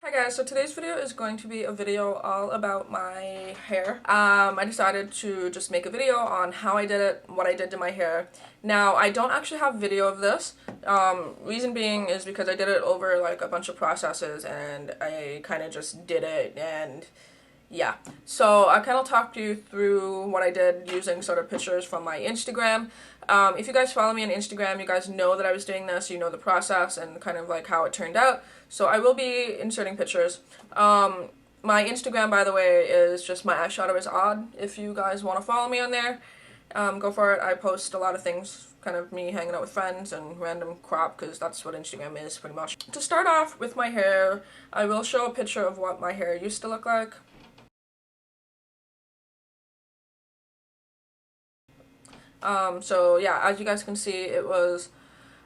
Hi guys, so today's video is going to be a video all about my hair. I decided to just make a video on how I did it, what I did to my hair. Now, I don't actually have video of this. Reason being is because I did it over like a bunch of processes and I kind of just did it and yeah. So I kind of talked you through what I did using sort of pictures from my Instagram. If you guys follow me on Instagram, you guys know that I was doing this, you know the process and kind of like how it turned out. So I will be inserting pictures. My Instagram, by the way, is just Myeyeshadowisodd. If you guys want to follow me on there, go for it. I post a lot of things, kind of me hanging out with friends and random crap, because that's what Instagram is pretty much. To start off with my hair, I will show a picture of what my hair used to look like. So yeah, as you guys can see, it was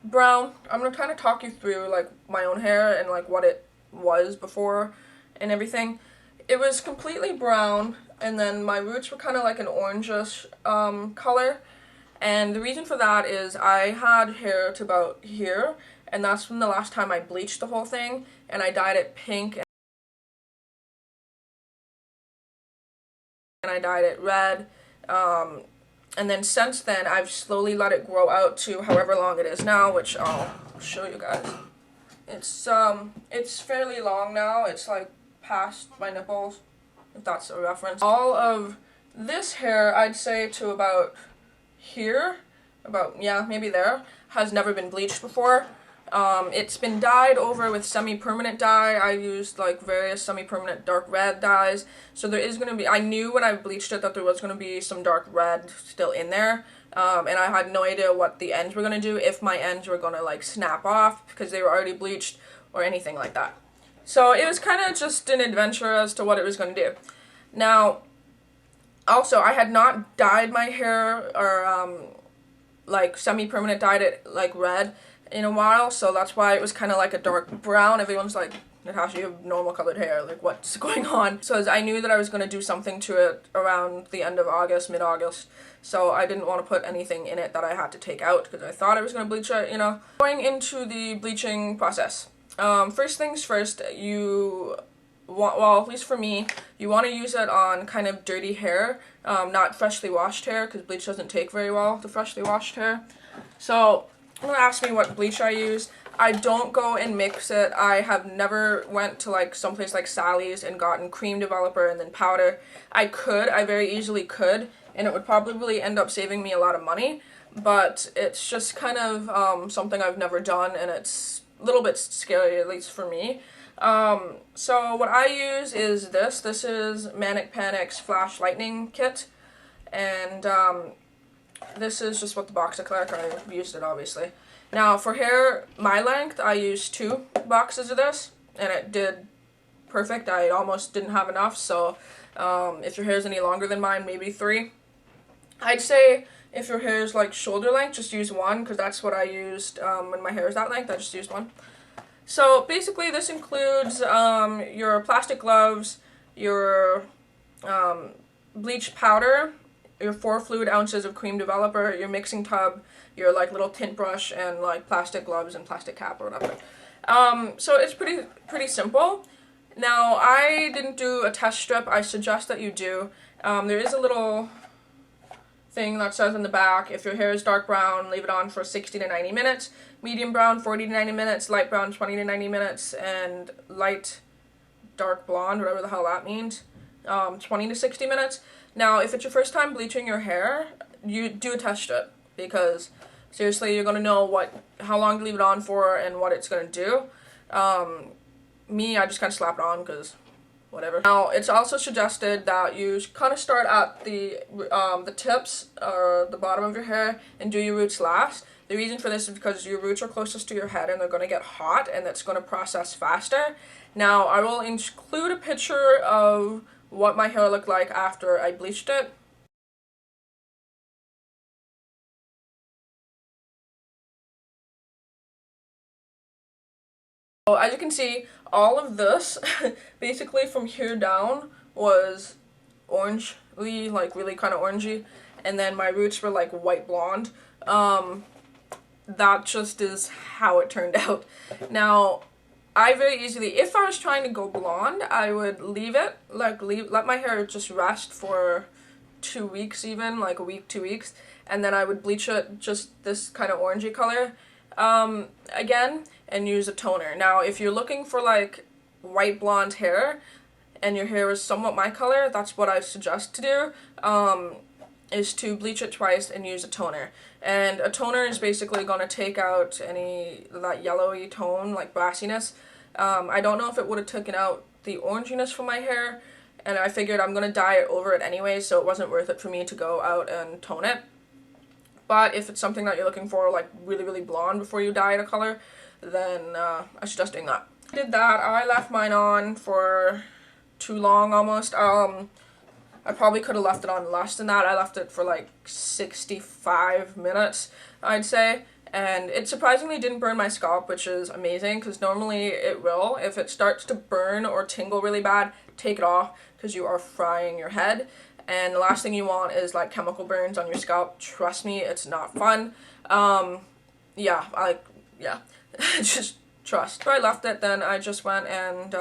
brown. I'm gonna kind of talk you through like my own hair and like what it was before and everything. It was completely brown, and then my roots were kind of like an orangish color. And the reason for that is I had hair to about here, and that's from the last time I bleached the whole thing, and I dyed it pink and I dyed it red. And then since then, I've slowly let it grow out to however long it is now, which I'll show you guys. It's fairly long now. It's like past my nipples, if that's a reference. All of this hair, I'd say to about here, yeah, maybe there, has never been bleached before. It's been dyed over with semi-permanent dye. I used like various semi-permanent dark red dyes. So there is going to be, I knew when I bleached it that there was going to be some dark red still in there. And I had no idea what the ends were going to do, if my ends were going to like snap off because they were already bleached or anything like that. So it was kind of just an adventure as to what it was going to do. Now, also, I had not dyed my hair or like semi-permanent dyed it like red in a while, so that's why it was kind of like a dark brown. Everyone's like, Natasha, you have normal colored hair, like what's going on? So as I knew that I was going to do something to it around the end of August, mid-August, so I didn't want to put anything in it that I had to take out because I thought I was going to bleach it, you know. Going into the bleaching process, first things first, you want, well, at least for me, you want to use it on kind of dirty hair, not freshly washed hair, because bleach doesn't take very well to freshly washed hair. So don't ask me what bleach I use. I don't go and mix it. I have never went to like someplace like Sally's and gotten cream developer and then powder. I very easily could, and it would probably end up saving me a lot of money, but it's just kind of something I've never done, and it's a little bit scary, at least for me. So what I use is this. This is Manic Panic's Flash Lightning Kit, and this is just what the box looks like. I've used it, obviously. Now, for hair my length, I used 2 boxes of this, and it did perfect. I almost didn't have enough, so if your hair is any longer than mine, maybe 3. I'd say if your hair is like shoulder length, just use 1, because that's what I used when my hair is that length. I just used 1. So basically this includes your plastic gloves, your bleach powder, your 4 fluid ounces of cream developer, your mixing tub, your like little tint brush, and like plastic gloves and plastic cap or whatever. So it's pretty simple. Now, I didn't do a test strip. I suggest that you do. There is a little thing that says in the back, if your hair is dark brown, leave it on for 60 to 90 minutes, medium brown 40 to 90 minutes, light brown 20 to 90 minutes, and light dark blonde, whatever the hell that means, 20 to 60 minutes. Now, if it's your first time bleaching your hair, you do a test strip, because seriously, you're going to know how long to leave it on for and what it's going to do. I just kind of slap it on because whatever. Now, it's also suggested that you kind of start at the tips or the bottom of your hair and do your roots last. The reason for this is because your roots are closest to your head and they're going to get hot, and that's going to process faster. Now, I will include a picture of what my hair looked like after I bleached it. So as you can see, all of this, basically from here down, was orangey, like really kind of orangey, and then my roots were like white blonde. That just is how it turned out. Now, I very easily, if I was trying to go blonde, I would leave it, like let my hair just rest for 2 weeks even, like a week, 2 weeks, and then I would bleach it just this kind of orangey color again, and use a toner. Now, if you're looking for like white blonde hair, and your hair is somewhat my color, that's what I suggest to do, is to bleach it twice and use a toner. And a toner is basically going to take out that yellowy tone, like brassiness. I don't know if it would have taken out the oranginess from my hair, and I figured I'm going to dye it over it anyway, so it wasn't worth it for me to go out and tone it. But if it's something that you're looking for, like really, really blonde before you dye it a color, then I suggest doing that. I did that. I left mine on for too long almost. I probably could have left it on less than that. I left it for like 65 minutes, I'd say. And it surprisingly didn't burn my scalp, which is amazing, because normally it will. If it starts to burn or tingle really bad, take it off, because you are frying your head. And the last thing you want is like chemical burns on your scalp. Trust me, it's not fun. Yeah, just trust. So I left it, then I just went and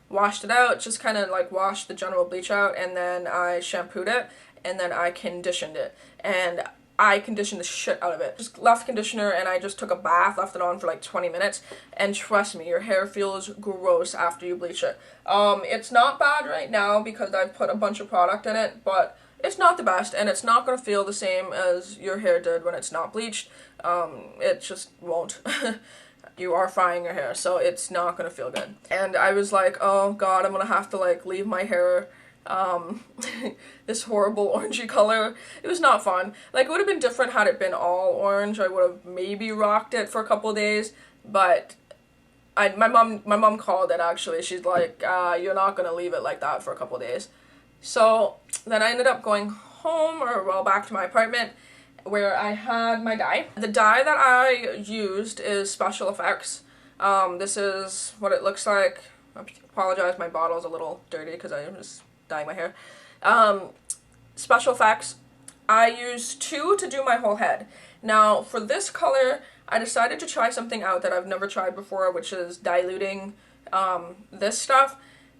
washed it out, just kind of like washed the general bleach out, and then I shampooed it, and then I conditioned it, and I conditioned the shit out of it. Just left conditioner, and I just took a bath, left it on for like 20 minutes, and trust me, your hair feels gross after you bleach it. It's not bad right now because I've put a bunch of product in it, but it's not the best, and it's not going to feel the same as your hair did when it's not bleached. It just won't. You are frying your hair, so it's not gonna feel good. And I was like, oh god, I'm gonna have to like leave my hair this horrible orangey color. It was not fun. Like, it would have been different had it been all orange. I would have maybe rocked it for a couple days, but my mom called it actually. She's like, you're not gonna leave it like that for a couple days. So then I ended up going home, or well, back to my apartment, where I had my dye. The dye that I used is Special Effects. This is what it looks like. I apologize, my bottle's a little dirty because I'm just dyeing my hair. Special Effects. I used 2 to do my whole head. Now, for this color, I decided to try something out that I've never tried before, which is diluting this stuff.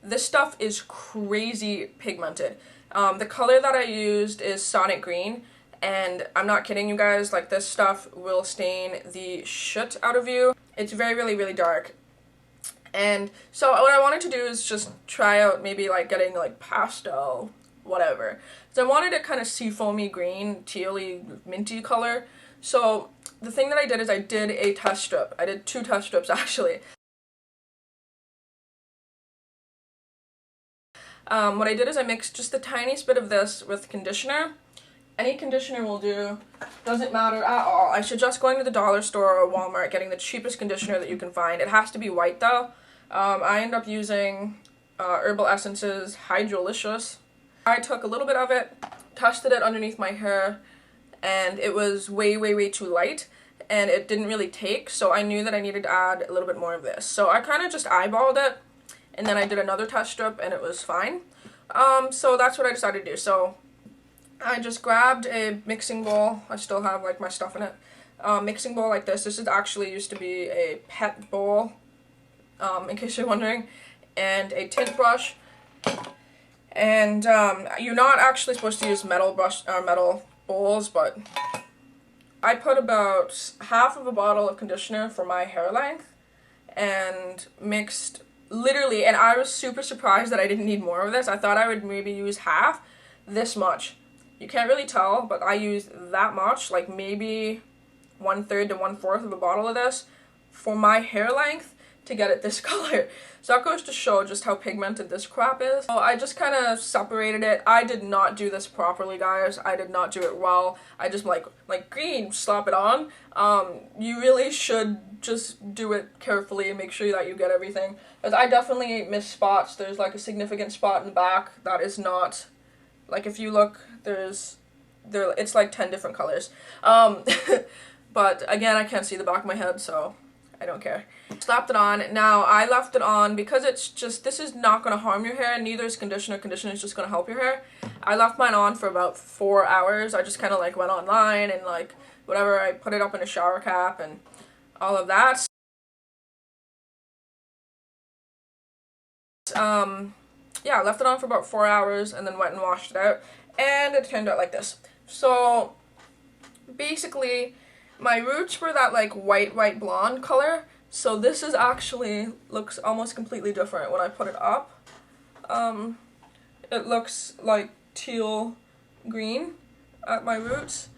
This stuff is crazy pigmented. The color that I used is Sonic Green. And I'm not kidding you guys, like, this stuff will stain the shit out of you. It's very, really, really dark. And so what I wanted to do is just try out maybe like getting like pastel, whatever. So I wanted it kind of seafoamy green, tealy, minty color. So the thing that I did is I did a test strip. I did 2 test strips actually. What I did is I mixed just the tiniest bit of this with conditioner. Any conditioner will do, doesn't matter at all. I suggest going to the dollar store or Walmart, getting the cheapest conditioner that you can find. It has to be white though. I end up using Herbal Essence's Hydrolicious. I took a little bit of it, tested it underneath my hair, and it was way, way, way too light, and it didn't really take, so I knew that I needed to add a little bit more of this. So I kind of just eyeballed it, and then I did another test strip, and it was fine. So that's what I decided to do. So I just grabbed a mixing bowl. I still have like my stuff in it. Mixing bowl like this. This is actually used to be a pet bowl, in case you're wondering, and a tint brush. And you're not actually supposed to use metal bowls, but I put about half of a bottle of conditioner for my hair length and mixed literally, and I was super surprised that I didn't need more of this. I thought I would maybe use half, this much. You can't really tell, but I used that much, like maybe 1/3 to 1/4 of a bottle of this for my hair length to get it this color. So that goes to show just how pigmented this crap is. So I just kind of separated it. I did not do this properly, guys. I did not do it well. I just like green, slap it on. You really should just do it carefully and make sure that you get everything. Because I definitely missed spots. There's like a significant spot in the back that is not, like if you look, it's like 10 different colors. But again, I can't see the back of my head, so I don't care. Slapped it on. Now, I left it on because it's just, this is not going to harm your hair, neither is conditioner. Conditioner is just going to help your hair. I left mine on for about 4 hours. I just kind of like went online and like whatever, I put it up in a shower cap and all of that. yeah, left it on for about 4 hours and then went and washed it out, and it turned out like this. So basically my roots were that like white blonde color, so this is actually looks almost completely different when I put it up. It looks like teal green at my roots,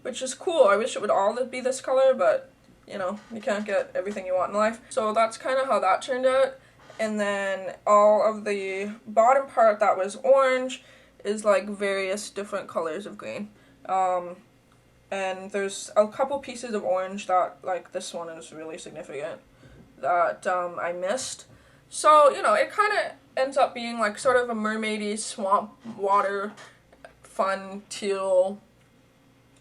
which is cool. I wish it would all be this color, but you know, you can't get everything you want in life. So that's kind of how that turned out. And then all of the bottom part that was orange is like various different colors of green. And there's a couple pieces of orange that, like this one is really significant, that I missed. So, you know, it kind of ends up being like sort of a mermaidy swamp water, fun, teal,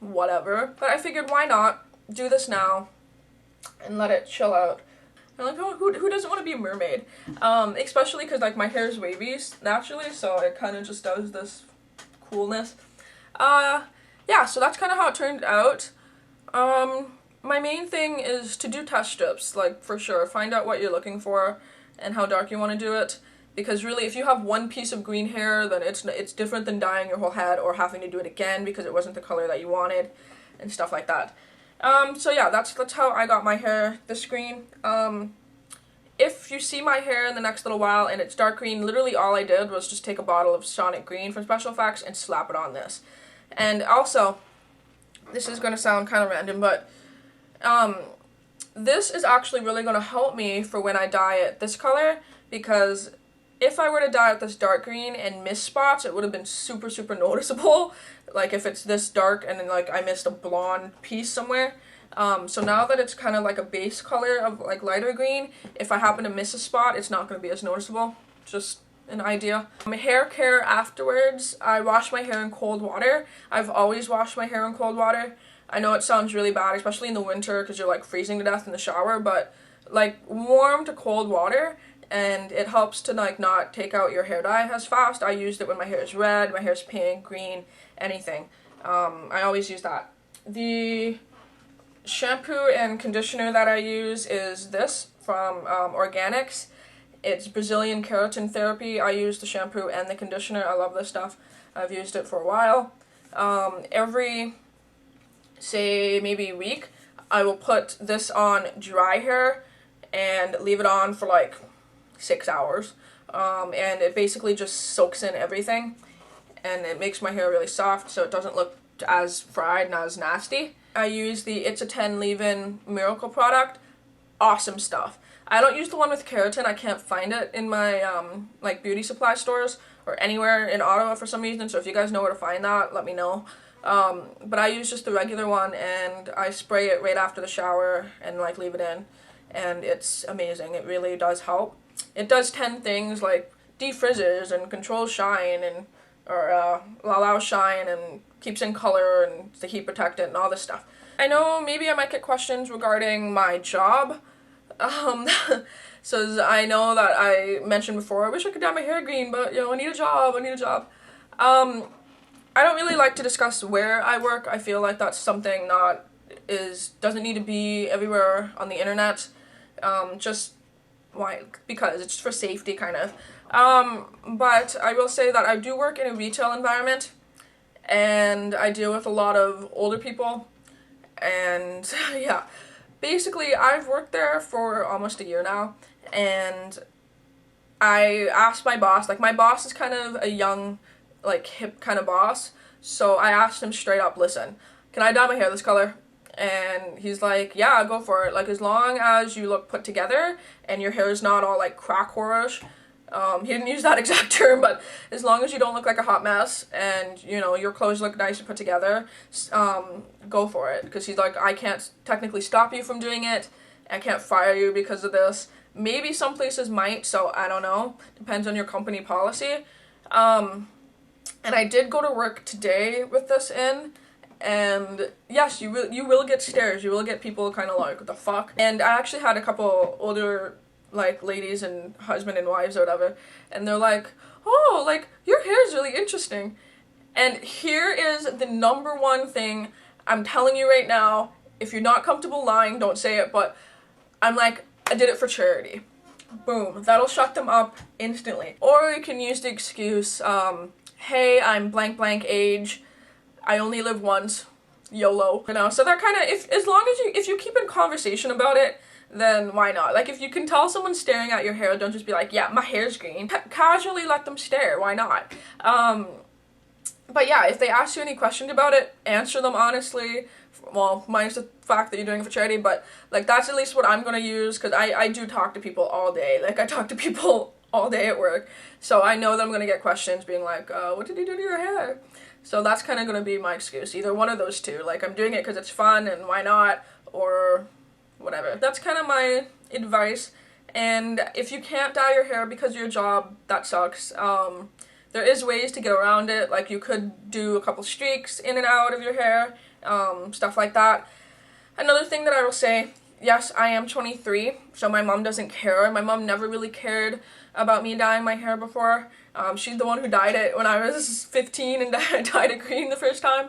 whatever. But I figured, why not do this now and let it chill out. I'm like, oh, who doesn't want to be a mermaid? Especially because like my hair is wavy naturally, so it kind of just does this coolness. Yeah, so that's kind of how it turned out. My main thing is to do test strips, like for sure. Find out what you're looking for and how dark you want to do it. Because really, if you have one piece of green hair, then it's different than dyeing your whole head or having to do it again because it wasn't the color that you wanted and stuff like that. So yeah, that's how I got my hair this green. If you see my hair in the next little while and it's dark green, literally all I did was just take a bottle of Sonic Green from Special Effects and slap it on this. And also, this is going to sound kind of random, but this is actually really going to help me for when I dye it this color, because if I were to dye it this dark green and miss spots, it would have been super noticeable. Like if it's this dark and then like I missed a blonde piece somewhere. So now that it's kind of like a base color of like lighter green, if I happen to miss a spot, it's not going to be as noticeable. Just an idea. My hair care afterwards, I wash my hair in cold water. I've always washed my hair in cold water. I know it sounds really bad, especially in the winter because you're like freezing to death in the shower, but like warm to cold water, and it helps to like not take out your hair dye as fast. I used it when my hair is red, my hair is pink, green, anything. I always use that. The shampoo and conditioner that I use is this from Organics. It's Brazilian Keratin Therapy. I use the shampoo and the conditioner. I love this stuff. I've used it for a while. Every, say, maybe a week, I will put this on dry hair and leave it on for like 6 hours. And it basically just soaks in everything. And it makes my hair really soft so it doesn't look as fried and as nasty. I use the It's a 10 Leave-In Miracle product. Awesome stuff. I don't use the one with keratin. I can't find it in my like beauty supply stores or anywhere in Ottawa for some reason, so if you guys know where to find that, let me know. But I use just the regular one, and I spray it right after the shower and like leave it in, and it's amazing. It really does help. It does 10 things like defrizzes and controls shine and allows shine and keeps in color and the heat protectant and all this stuff. I know maybe I might get questions regarding my job. So I know that I mentioned before, I wish I could dye my hair green, but you know, I need a job. I don't really like to discuss where I work. I feel like that's something that doesn't need to be everywhere on the internet. Just why? Because it's for safety, kind of. But I will say that I do work in a retail environment, and I deal with a lot of older people, and yeah. Basically, I've worked there for almost a year now, and I asked my boss, like my boss is kind of a young, like hip kind of boss, so I asked him straight up, listen, can I dye my hair this color? And he's like, yeah, go for it, like as long as you look put together and your hair is not all like crack whorish. He didn't use that exact term, but as long as you don't look like a hot mess and, you know, your clothes look nice and put together, go for it. Because he's like, I can't technically stop you from doing it. I can't fire you because of this. Maybe some places might, so I don't know. Depends on your company policy. And I did go to work today with this in, and yes, you will get stares. You will get people kind of like, what the fuck? And I actually had a couple older like ladies and husband and wives or whatever, and they're like, oh, like your hair is really interesting. And here is the #1 thing I'm telling you right now. If you're not comfortable lying, don't say it, but I'm like, I did it for charity. Boom, that'll shut them up instantly. Or you can use the excuse, hey, I'm blank blank age, I only live once, YOLO. You know, so that kind of, as long as if you keep in conversation about it, then why not? Like, if you can tell someone's staring at your hair, don't just be like, yeah, my hair's green. Casually let them stare, why not? But yeah, if they ask you any questions about it, answer them honestly. Well, minus the fact that you're doing it for charity, but like that's at least what I'm gonna use, because I do talk to people all day. Like, I talk to people all day at work, so I know that I'm gonna get questions being like, what did you do to your hair? So that's kind of gonna be my excuse, either one of those two. Like, I'm doing it because it's fun and why not, or whatever. That's kind of my advice. And if you can't dye your hair because of your job, that sucks. There is ways to get around it. Like, you could do a couple streaks in and out of your hair, stuff like that. Another thing that I will say, yes, I am 23, so my mom doesn't care. My mom never really cared about me dyeing my hair before. She's the one who dyed it when I was 15 and dyed it green the first time.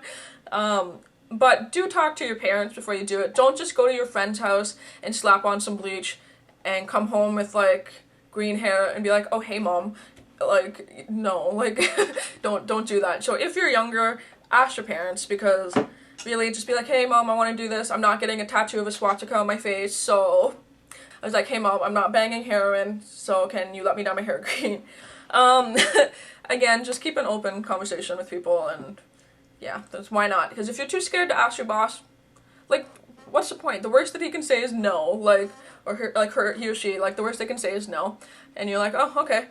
But do talk to your parents before you do it. Don't just go to your friend's house and slap on some bleach and come home with, like, green hair and be like, oh, hey, mom. Like, no, like, don't do that. So if you're younger, ask your parents, because really just be like, hey, mom, I want to do this. I'm not getting a tattoo of a swastika on my face, so I was like, hey, mom, I'm not banging heroin, so can you let me dye my hair green? Again, just keep an open conversation with people, and yeah, that's why not? Because if you're too scared to ask your boss, like, what's the point? The worst that he can say is no, like, or he or she, like, the worst they can say is no, and you're like, oh, okay.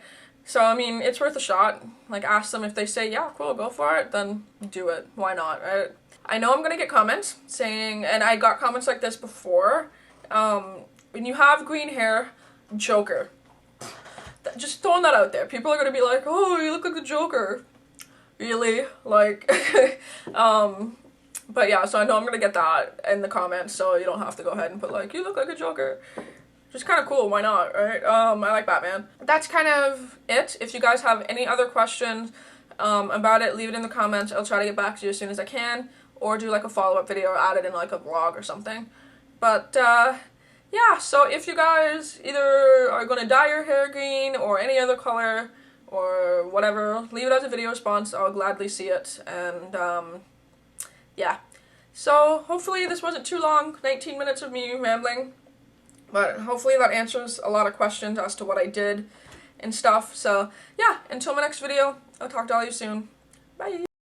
So, I mean, it's worth a shot. Like, ask them. If they say, yeah, cool, go for it, then do it. Why not, right? I know I'm gonna get comments saying, and I got comments like this before, when you have green hair, Joker. Just throwing that out there. People are gonna be like, oh, you look like the Joker. Really? Like, but yeah, so I know I'm gonna get that in the comments, so you don't have to go ahead and put like, you look like a Joker. Just kind of cool, why not, right? I like Batman. That's kind of it. If you guys have any other questions about it, leave it in the comments. I'll try to get back to you as soon as I can, or do like a follow-up video or add it in like a vlog or something. But yeah, so if you guys either are going to dye your hair green or any other color or whatever, leave it as a video response. I'll gladly see it. And yeah, so hopefully this wasn't too long, 19 minutes of me rambling. But hopefully that answers a lot of questions as to what I did and stuff. So yeah, until my next video, I'll talk to all of you soon. Bye!